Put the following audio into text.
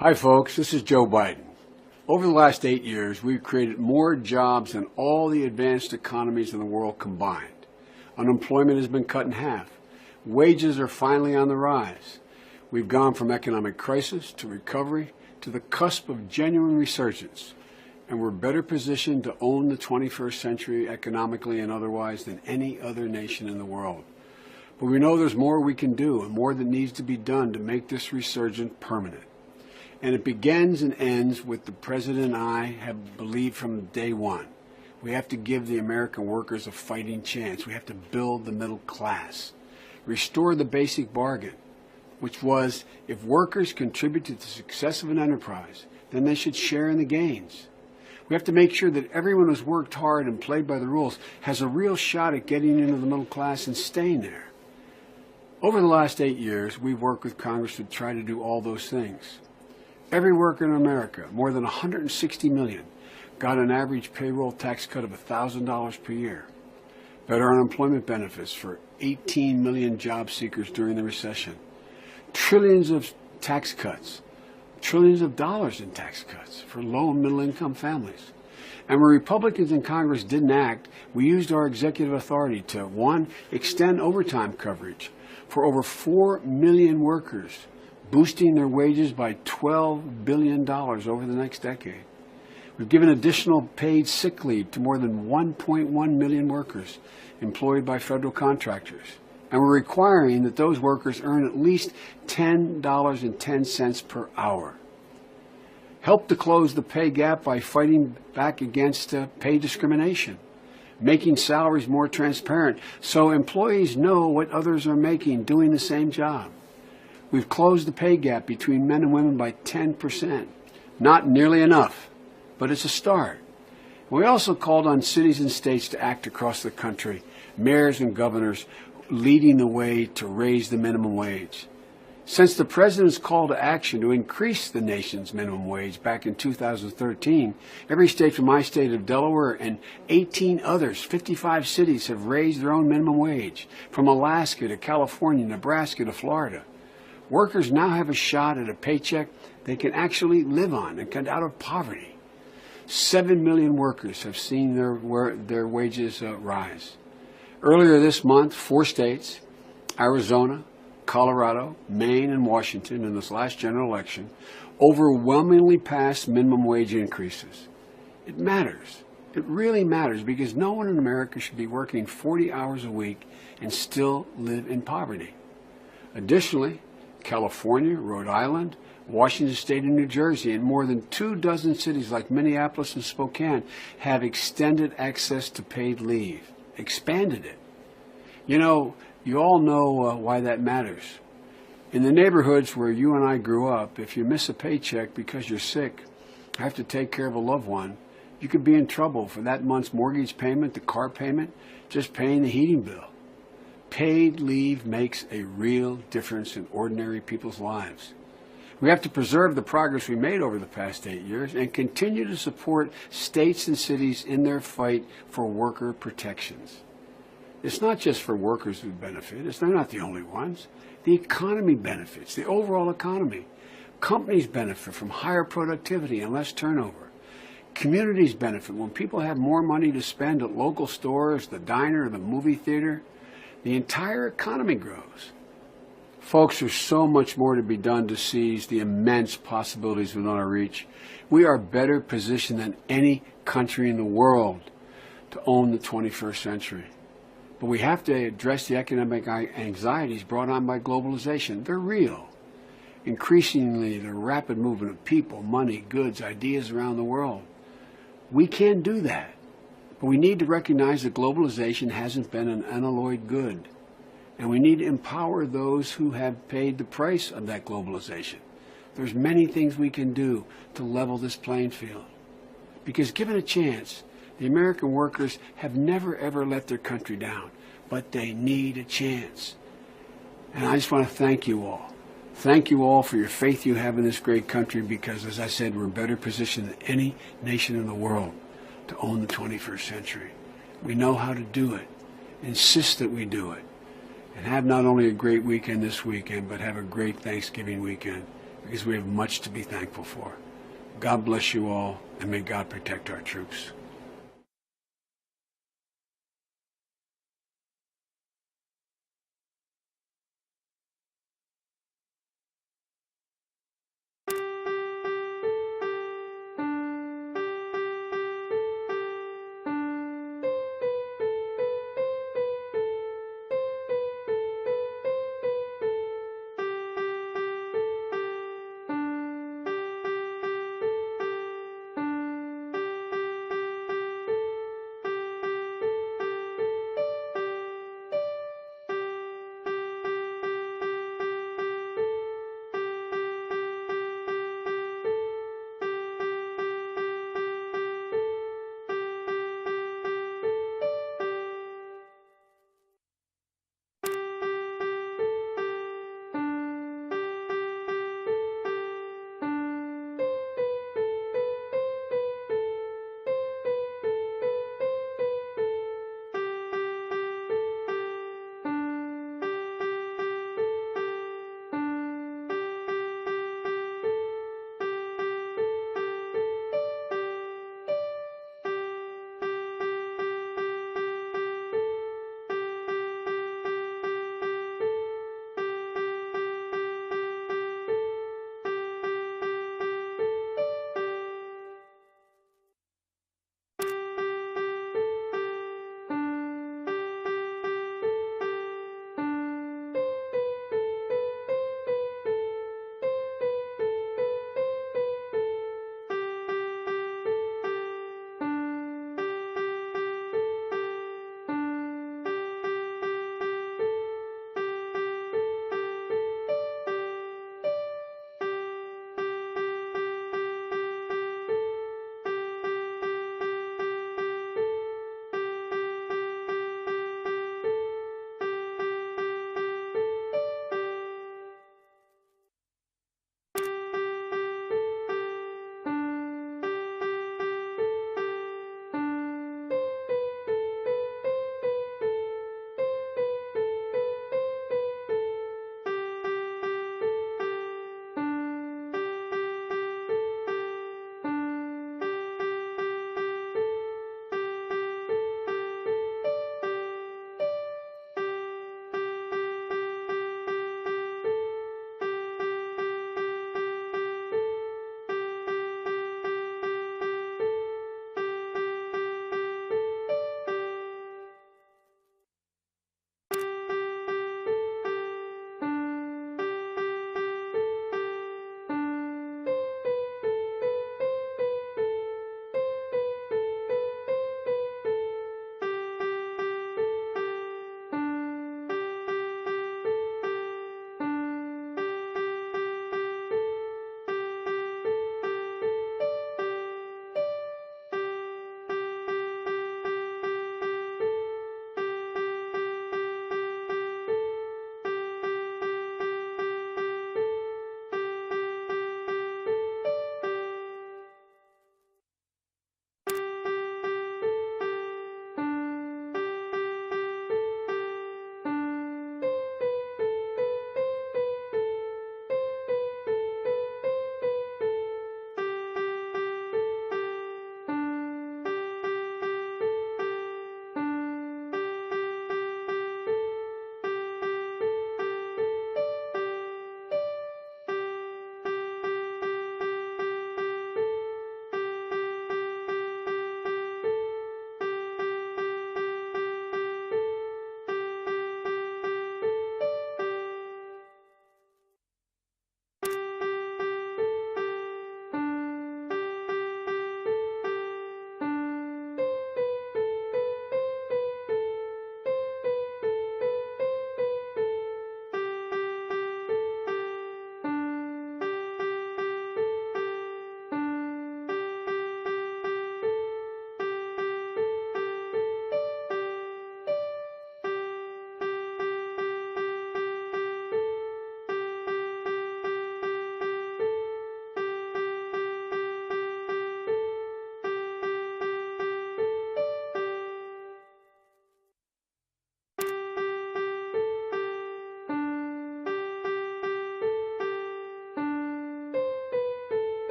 Hi folks, this is Joe Biden. Over the last 8 years, we've created more jobs than all the advanced economies in the world combined. Unemployment has been cut in half. Wages are finally on the rise. We've gone from economic crisis to recovery to the cusp of genuine resurgence. And we're better positioned to own the 21st century economically and otherwise than any other nation in the world. But we know there's more we can do and more that needs to be done to make this resurgence permanent. And it begins and ends with the President and I have believed from day one. We have to give the American workers a fighting chance. We have to build the middle class. Restore the basic bargain, which was if workers contribute to the success of an enterprise, then they should share in the gains. We have to make sure that everyone who's worked hard and played by the rules has a real shot at getting into the middle class and staying there. Over the last 8 years, we've worked with Congress to try to do all those things. Every worker in America, more than 160 million, got an average payroll tax cut of $1,000 per year. Better unemployment benefits for 18 million job seekers during the recession. Trillions of tax cuts, trillions of dollars in tax cuts for low and middle income families. And when Republicans in Congress didn't act, we used our executive authority to, one, extend overtime coverage for over 4 million workers, boosting their wages by $12 billion over the next decade. We've given additional paid sick leave to more than 1.1 million workers employed by federal contractors. And we're requiring that those workers earn at least $10.10 per hour. Help to close the pay gap by fighting back against pay discrimination, making salaries more transparent so employees know what others are making doing the same job. We've closed the pay gap between men and women by 10%. Not nearly enough, but it's a start. We also called on cities and states to act across the country, mayors and governors leading the way to raise the minimum wage. Since the President's call to action to increase the nation's minimum wage back in 2013, every state from my state of Delaware and 18 others, 55 cities, have raised their own minimum wage, from Alaska to California, Nebraska to Florida. Workers now have a shot at a paycheck they can actually live on and get out of poverty. 7 million workers have seen their wages rise. Earlier this month, 4 states, Arizona, Colorado, Maine, and Washington, in this last general election, overwhelmingly passed minimum wage increases. It matters. It really matters because no one in America should be working 40 hours a week and still live in poverty. Additionally, California, Rhode Island, Washington State, and New Jersey, and more than 24 cities like Minneapolis and Spokane have extended access to paid leave, expanded it. You know, you all know why that matters. In the neighborhoods where you and I grew up, if you miss a paycheck because you're sick, have to take care of a loved one, you could be in trouble for that month's mortgage payment, the car payment, just paying the heating bill. Paid leave makes a real difference in ordinary people's lives. We have to preserve the progress we made over the past 8 years and continue to support states and cities in their fight for worker protections. It's not just for workers who benefit. They're not the only ones. The economy benefits, the overall economy. Companies benefit from higher productivity and less turnover. Communities benefit when people have more money to spend at local stores, the diner, or the movie theater. The entire economy grows. Folks, there's so much more to be done to seize the immense possibilities within our reach. We are better positioned than any country in the world to own the 21st century. But we have to address the economic anxieties brought on by globalization. They're real. Increasingly, the rapid movement of people, money, goods, ideas around the world. We can do that. But we need to recognize that globalization hasn't been an unalloyed good. And we need to empower those who have paid the price of that globalization. There's many things we can do to level this playing field. Because given a chance, the American workers have never ever let their country down. But they need a chance. And I just want to thank you all. Thank you all for your faith you have in this great country because, as I said, we're better positioned than any nation in the world to own the 21st century. We know how to do it. Insist that we do it. And have not only a great weekend this weekend, but have a great Thanksgiving weekend. because we have much to be thankful for. God bless you all, and may God protect our troops.